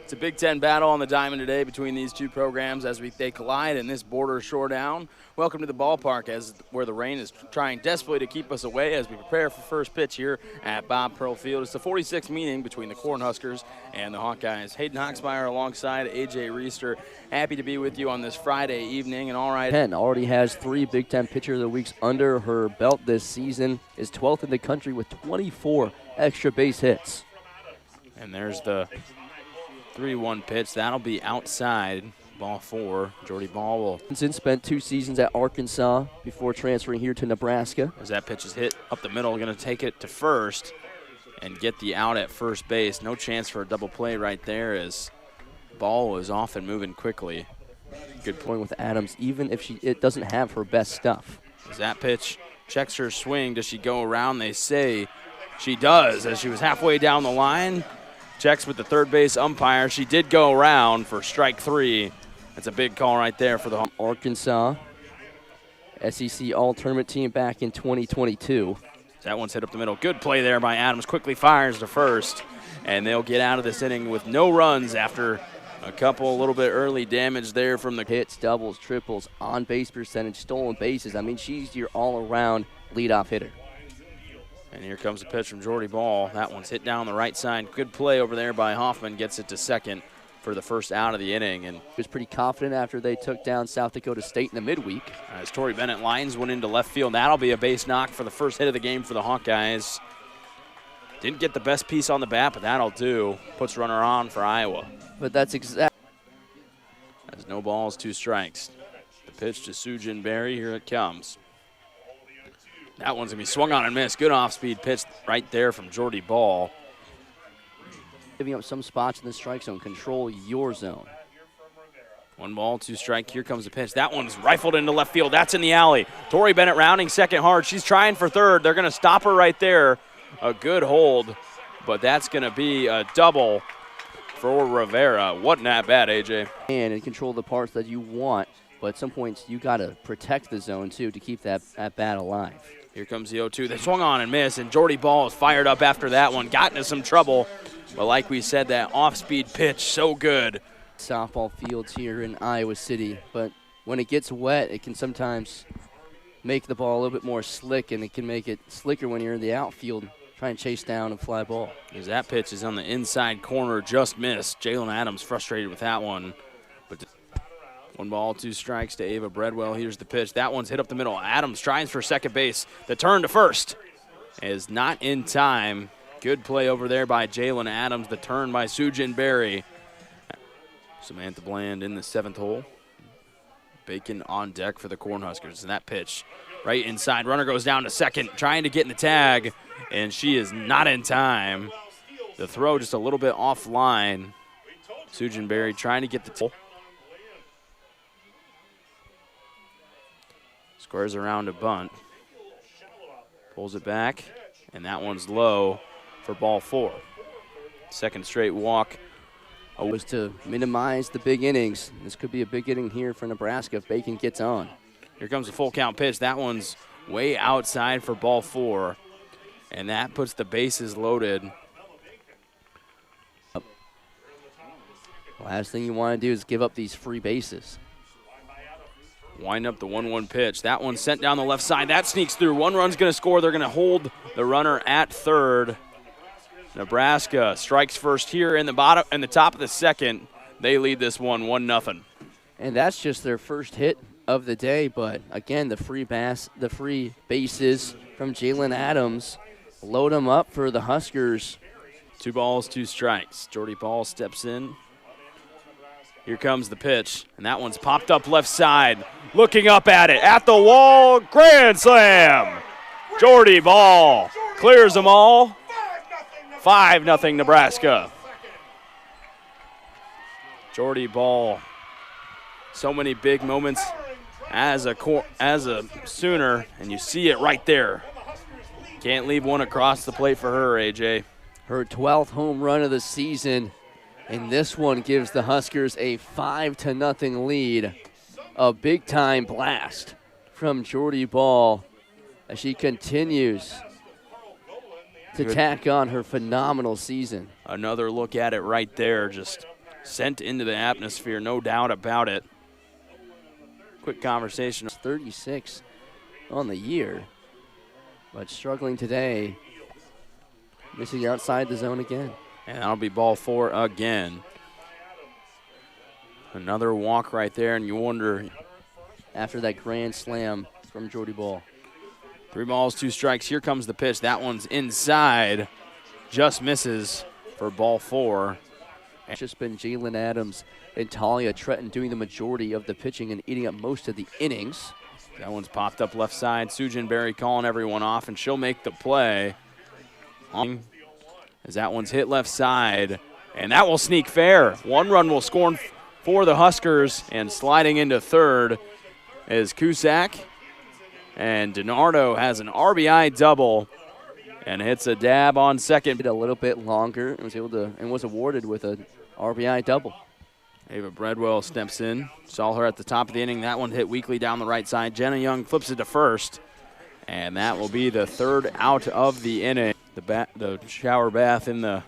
It's a Big Ten battle on the diamond today between these two programs as they collide in this border showdown. Welcome to the ballpark where the rain is trying desperately to keep us away as we prepare for first pitch here at Bob Pearl Field. It's the 46th meeting between the Cornhuskers and the Hawkeyes. Hayden Hoxmeyer alongside A.J. Reister. Happy to be with you on this Friday evening. And all right, Penn already has 3 Big Ten Pitcher of the Weeks under her belt this season, is 12th in the country with 24 extra base hits. And there's the 3-1 pitch. That'll be outside. Ball 4. Jordy Ball will. Spent 2 seasons at Arkansas before transferring here to Nebraska. As that pitch is hit up the middle, going to take it to first and get the out at first base. No chance for a double play right there as Ball was off and moving quickly. Good point with Adams, even if it doesn't have her best stuff. As that pitch checks her swing, does she go around? They say she does, as she was halfway down the line. Checks with the third base umpire. She did go around for strike 3. That's a big call right there for the Arkansas SEC All-Tournament team back in 2022. That one's hit up the middle. Good play there by Adams. Quickly fires to first, and they'll get out of this inning with no runs after a couple a little bit early damage there from the hits, doubles, triples, on-base percentage, stolen bases. I mean, she's your all-around leadoff hitter. And here comes a pitch from Jordy Ball. That one's hit down the right side. Good play over there by Hoffman. Gets it to second for the first out of the inning. And he was pretty confident after they took down South Dakota State in the midweek. As Tori Bennett lines one into left field. That'll be a base knock for the first hit of the game for the Hawkeyes. Didn't get the best piece on the bat, but that'll do. Puts runner on for Iowa. But that's exactly. As no balls, 2 strikes. The pitch to Sujin Berry. Here it comes. That one's going to be swung on and missed. Good off-speed pitch right there from Jordy Ball. Giving up some spots in the strike zone. Control your zone. 1 ball, 2 strike. Here comes the pitch. That one's rifled into left field. That's in the alley. Tori Bennett rounding second hard. She's trying for third. They're going to stop her right there. A good hold, but that's going to be a double for Rivera. Wasn't that bad, AJ? And control the parts that you want, but at some points you got to protect the zone, too, to keep that bat alive. Here comes the 0-2. They swung on and missed, and Jordy Ball is fired up after that one. Got into some trouble, but like we said, that off-speed pitch, so good. Softball fields here in Iowa City, but when it gets wet, it can sometimes make the ball a little bit more slick, and it can make it slicker when you're in the outfield trying to chase down a fly ball. As that pitch is on the inside corner, just missed. Jalen Adams frustrated with that one. But 1 ball, 2 strikes to Ava Breadwell. Here's the pitch. That one's hit up the middle. Adams tries for second base. The turn to first is not in time. Good play over there by Jalen Adams. The turn by Sujin Berry. Samantha Bland in the 7th hole. Bacon on deck for the Cornhuskers. And that pitch right inside. Runner goes down to second, trying to get in the tag, and she is not in time. The throw just a little bit offline. Sujin Berry trying to get the hole. Squares around a bunt. Pulls it back, and that one's low for ball 4. Second straight walk. Was to minimize the big innings. This could be a big inning here for Nebraska if Bacon gets on. Here comes a full count pitch. That one's way outside for ball 4, and that puts the bases loaded. Last thing you want to do is give up these free bases. Wind up the 1-1 pitch. That one's sent down the left side. That sneaks through. 1 run's going to score. They're going to hold the runner at third. Nebraska strikes first here in the top of the second. They lead this one 1-0. And that's just their first hit of the day. But again, the free bases from Jalen Adams load them up for the Huskers. 2 balls, 2 strikes. Jordy Ball steps in. Here comes the pitch, and that one's popped up left side. Looking up at it, at the wall, grand slam! Jordy Ball clears them all. 5-0 Nebraska. Jordy Ball, so many big moments as a Sooner, and you see it right there. Can't leave one across the plate for her, AJ. Her 12th home run of the season. And this one gives the Huskers a 5-0 lead. A big-time blast from Jordy Ball as she continues to tack on her phenomenal season. Another look at it right there. Just sent into the atmosphere, no doubt about it. Quick conversation. 36 on the year, but struggling today, missing outside the zone again. And that'll be ball 4 again. Another walk right there, and you wonder. After that grand slam from Jordy Ball. 3 balls, 2 strikes. Here comes the pitch. That one's inside. Just misses for ball 4. It's just been Jalen Adams and Talia Tretton doing the majority of the pitching and eating up most of the innings. That one's popped up left side. Sujin Berry calling everyone off, and she'll make the play. As that one's hit left side, and that will sneak fair. 1 run will score for the Huskers, and sliding into third is Cusack. And DiNardo has an RBI double and hits a dab on second. A little bit longer and was able to and was awarded with an RBI double. Ava Breadwell steps in. Saw her at the top of the inning. That one hit weakly down the right side. Jenna Young flips it to first. And that will be the 3rd out of the inning. The shower bath in the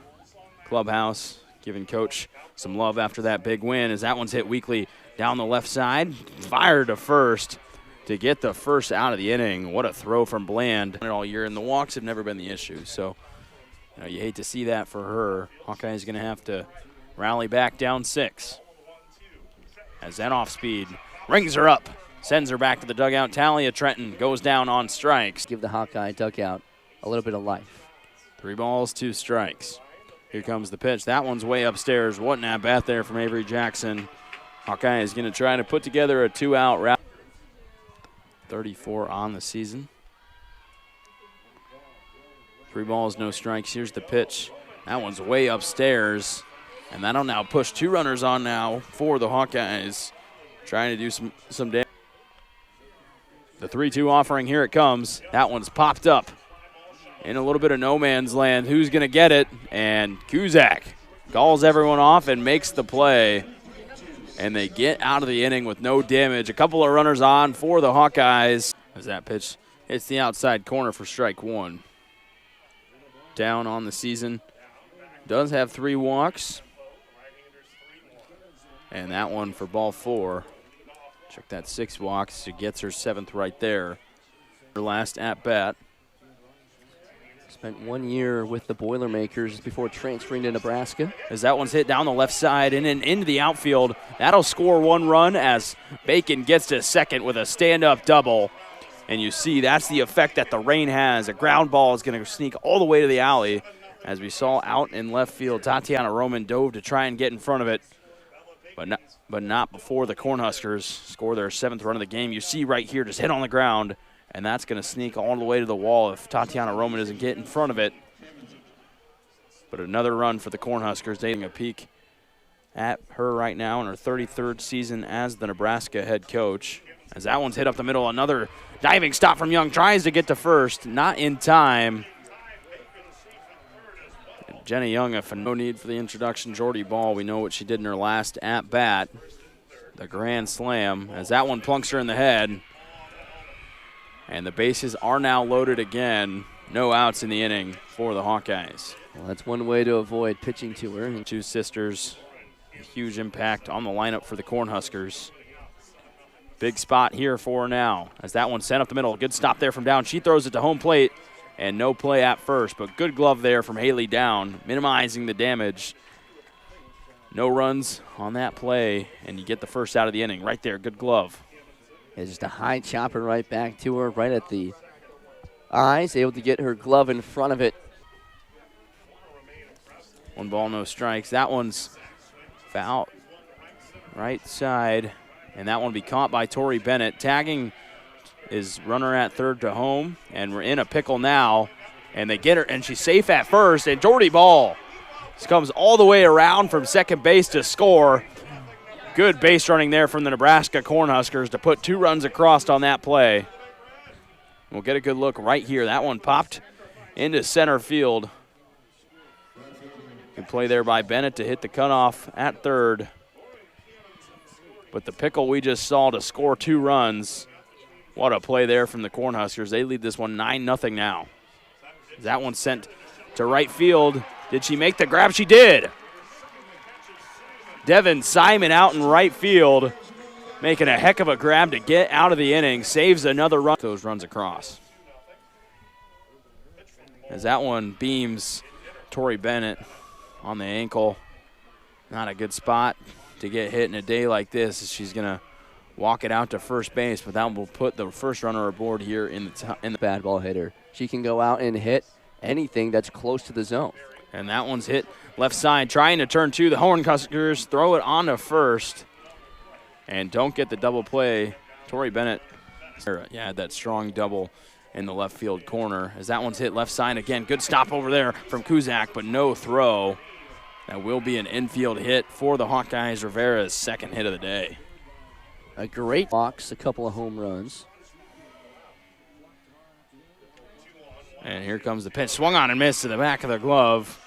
clubhouse, giving Coach some love after that big win, as that one's hit weakly down the left side. Fired to first to get the first out of the inning. What a throw from Bland all year, and the walks have never been the issue. So, you hate to see that for her. Hawkeye's going to have to rally back down 6. As that off speed rings her up, sends her back to the dugout. Talia Trenton goes down on strikes. Give the Hawkeye dugout a little bit of life. 3 balls, 2 strikes. Here comes the pitch. That one's way upstairs. What an at-bat there from Avery Jackson. Hawkeye is going to try to put together a 2-out route. 34 on the season. 3 balls, no strikes. Here's the pitch. That one's way upstairs. And that'll now push 2 runners on now for the Hawkeyes. Trying to do some damage. The 3-2 offering, here it comes. That one's popped up in a little bit of no man's land. Who's going to get it? And Cusack calls everyone off and makes the play. And they get out of the inning with no damage. A couple of runners on for the Hawkeyes. As that pitch hits the outside corner for strike 1. Down on the season. Does have 3 walks. And that one for ball 4. Check that 6 walks. She gets her 7th right there. Her last at-bat. Spent 1 year with the Boilermakers before transferring to Nebraska. As that one's hit down the left side and then into the outfield. That'll score 1 run as Bacon gets to second with a stand-up double. And you see that's the effect that the rain has. A ground ball is going to sneak all the way to the alley. As we saw out in left field, Tatiana Roman dove to try and get in front of it. But not before the Cornhuskers score their 7th run of the game. You see right here, just hit on the ground. And that's going to sneak all the way to the wall if Tatiana Roman doesn't get in front of it. But another run for the Cornhuskers. Taking a peek at her right now in her 33rd season as the Nebraska head coach. As that one's hit up the middle, another diving stop from Young. Tries to get to first, not in time. And Jenna Young, if no need for the introduction, Jordy Ball, we know what she did in her last at-bat. The grand slam, as that one plunks her in the head. And the bases are now loaded again. No outs in the inning for the Hawkeyes. Well, that's one way to avoid pitching to her. 2 sisters, a huge impact on the lineup for the Cornhuskers. Big spot here for her now as that one sent up the middle. Good stop there from Down. She throws it to home plate and no play at first, but good glove there from Haley Down, minimizing the damage. No runs on that play, and you get the first out of the inning. Right there, good glove. It's just a high chopper right back to her, right at the eyes, able to get her glove in front of it. 1 ball, no strikes. That one's foul right side, and that one will be caught by Tori Bennett. Tagging is runner at third to home, and we're in a pickle now, and they get her, and she's safe at first, and Jordy Ball comes all the way around from second base to score. Good base running there from the Nebraska Cornhuskers to put 2 runs across on that play. We'll get a good look right here. That one popped into center field. Good play there by Bennett to hit the cutoff at third. But the pickle we just saw to score 2 runs, what a play there from the Cornhuskers. They lead this one 9-0 now. That one sent to right field. Did she make the grab? She did. Devin Simon out in right field, making a heck of a grab to get out of the inning, saves another run. Those runs across. As that one beams Tori Bennett on the ankle. Not a good spot to get hit in a day like this. She's going to walk it out to first base, but that will put the first runner aboard here in the bad ball hitter. She can go out and hit anything that's close to the zone. And that one's hit left side, trying to turn to the Cornhuskers, throw it on to first, and don't get the double play. Tori Bennett, yeah, that strong double in the left field corner. As that one's hit left side again. Good stop over there from Kuzak, but no throw. That will be an infield hit for the Hawkeyes. Rivera's second hit of the day. A great walks, a couple of home runs. And here comes the pitch. Swung on and missed to the back of the glove.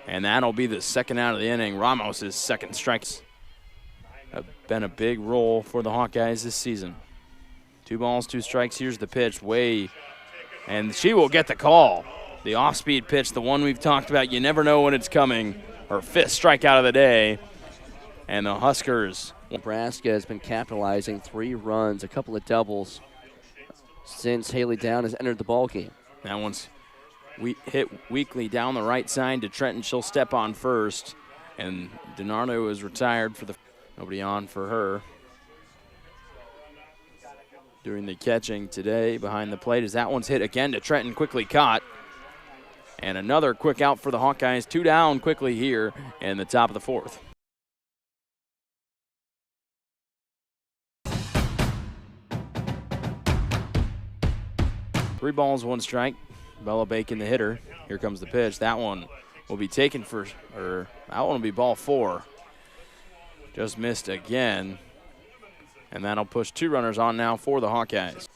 And that'll be the second out of the inning. Ramos' second strike. Been a big role for the Hawkeyes this season. 2 balls, 2 strikes. Here's the pitch. And she will get the call. The off-speed pitch, the one we've talked about. You never know when it's coming. Her 5th strikeout of the day. And the Huskers. Nebraska has been capitalizing 3 runs, a couple of doubles since Haley Down has entered the ballgame. That one's hit weakly down the right side to Trenton. She'll step on first. And DiNardo is retired for the nobody on for her. Doing the catching today behind the plate as that one's hit again to Trenton, quickly caught. And another quick out for the Hawkeyes. 2 down quickly here in the top of the 4th. Three balls, 1 strike. Bella Bacon, the hitter. Here comes the pitch. That one will be taken that one will be ball 4. Just missed again. And that'll push 2 runners on now for the Hawkeyes,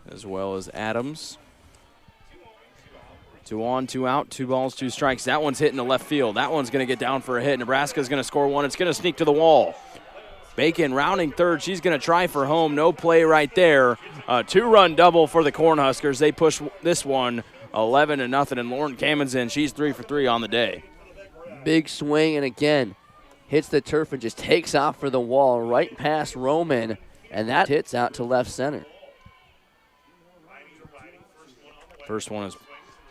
as well as Adams. 2 on, 2 out, 2 balls, 2 strikes. That one's hitting the left field. That one's going to get down for a hit. Nebraska's going to score 1. It's going to sneak to the wall. Bacon rounding third. She's going to try for home. No play right there. 2-run double for the Cornhuskers. They push this one 11-0, and Lauren Kamens in. She's 3 for 3 on the day. Big swing, and again, hits the turf and just takes off for the wall right past Roman, and that hits out to left center. First one is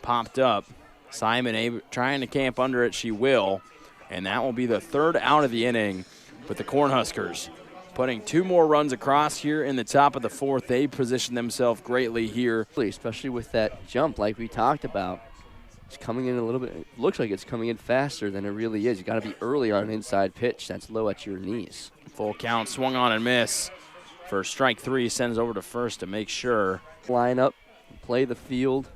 popped up. Simon trying to camp under it. She will, and that will be the 3rd out of the inning. But the Cornhuskers putting 2 more runs across here in the top of the 4th. They position themselves greatly here. Especially with that jump like we talked about. It's coming in a little bit, it looks like it's coming in faster than it really is. You got to be early on an inside pitch that's low at your knees. Full count, swung on and miss. For strike 3, sends over to first to make sure. Line up, play the field.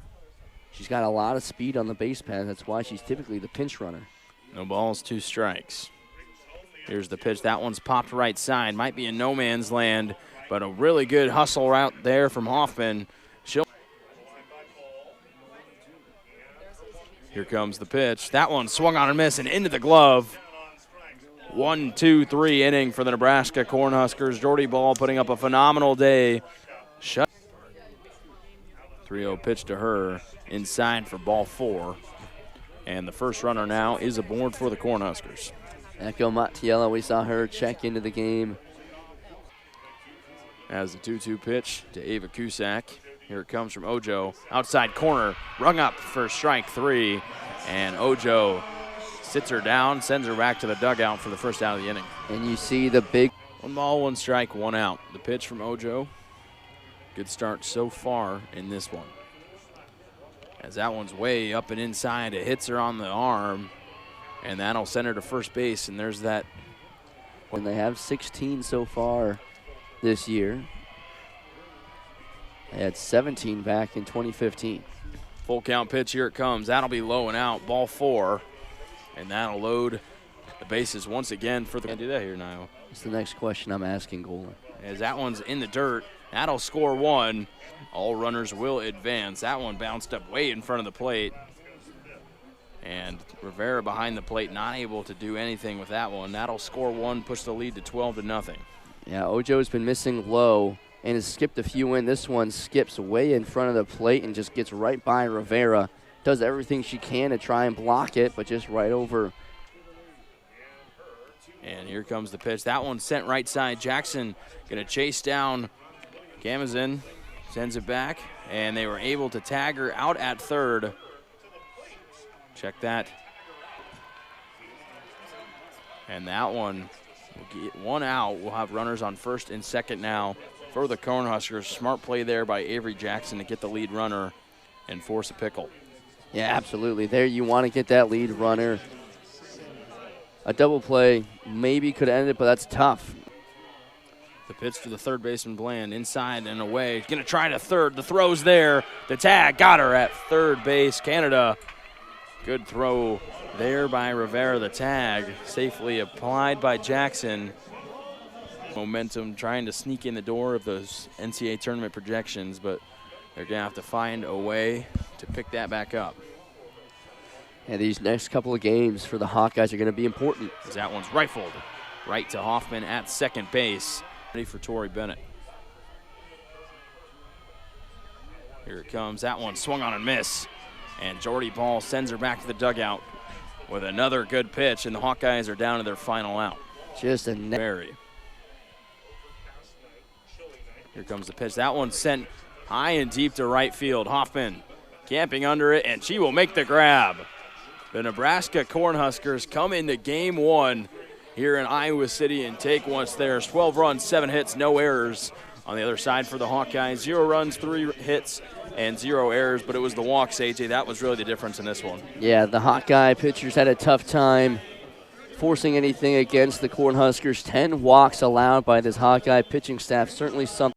She's got a lot of speed on the base path. That's why she's typically the pinch runner. No balls, 2 strikes. Here's the pitch. That one's popped right side. Might be in no man's land, but a really good hustle out there from Hoffman. Here comes the pitch. That one swung on and missed and into the glove. 1-2-3 inning for the Nebraska Cornhuskers. Jordy Ball putting up a phenomenal day. 3-0 pitch to her inside for ball 4. And the first runner now is aboard for the Cornhuskers. Echo Mattiella, we saw her check into the game. As the 2-2 pitch to Ava Cusack. Here it comes from Ojo. Outside corner, rung up for strike 3. And Ojo sits her down, sends her back to the dugout for the first out of the inning. And you see the big 1 ball, 1 strike, 1 out. The pitch from Ojo. Good start so far in this one. As that one's way up and inside, it hits her on the arm. And that'll send her to first base, and there's that. And they have 16 so far this year. They had 17 back in 2015. Full count pitch, here it comes. That'll be low and out, ball 4. And that'll load the bases once again for the. Can't do that here now. That's the next question I'm asking Golan. As that one's in the dirt, that'll score 1. All runners will advance. That one bounced up way in front of the plate. And Rivera behind the plate, not able to do anything with that one. That'll score 1, push the lead to 12-0. Yeah, Ojo's been missing low and has skipped a few in. This one skips way in front of the plate and just gets right by Rivera. Does everything she can to try and block it, but just right over. And here comes the pitch. That one sent right side. Jackson going to chase down Camazin, sends it back, and they were able to tag her out at third. Check that. And that one will get one out. We'll have runners on first and second now for the Cornhuskers. Smart play there by Avery Jackson to get the lead runner and force a pickle. Yeah, absolutely. There you want to get that lead runner. A double play maybe could end it, but that's tough. The pitch to the third baseman, Bland, inside and away. Going to try to third. The throw's there. The tag got her at third base. Canada. Good throw there by Rivera. The tag safely applied by Jackson. Momentum trying to sneak in the door of those NCAA tournament projections, but they're going to have to find a way to pick that back up. And these next couple of games for the Hawkeyes are going to be important. As that one's rifled right to Hoffman at second base. Ready for Torrey Bennett. Here it comes. That one swung on and miss. And Jordy Ball sends her back to the dugout with another good pitch, and the Hawkeyes are down to their final out. Just a Very. Here comes the pitch. That one sent high and deep to right field. Hoffman camping under it, and she will make the grab. The Nebraska Cornhuskers come into game one here in Iowa City and take what's theirs. 12 runs, 7 hits, no errors. On the other side for the Hawkeyes, 0 runs, 3 hits, and 0 errors, but it was the walks, AJ. That was really the difference in this one. Yeah, the Hawkeye pitchers had a tough time forcing anything against the Cornhuskers. 10 walks allowed by this Hawkeye pitching staff, certainly something.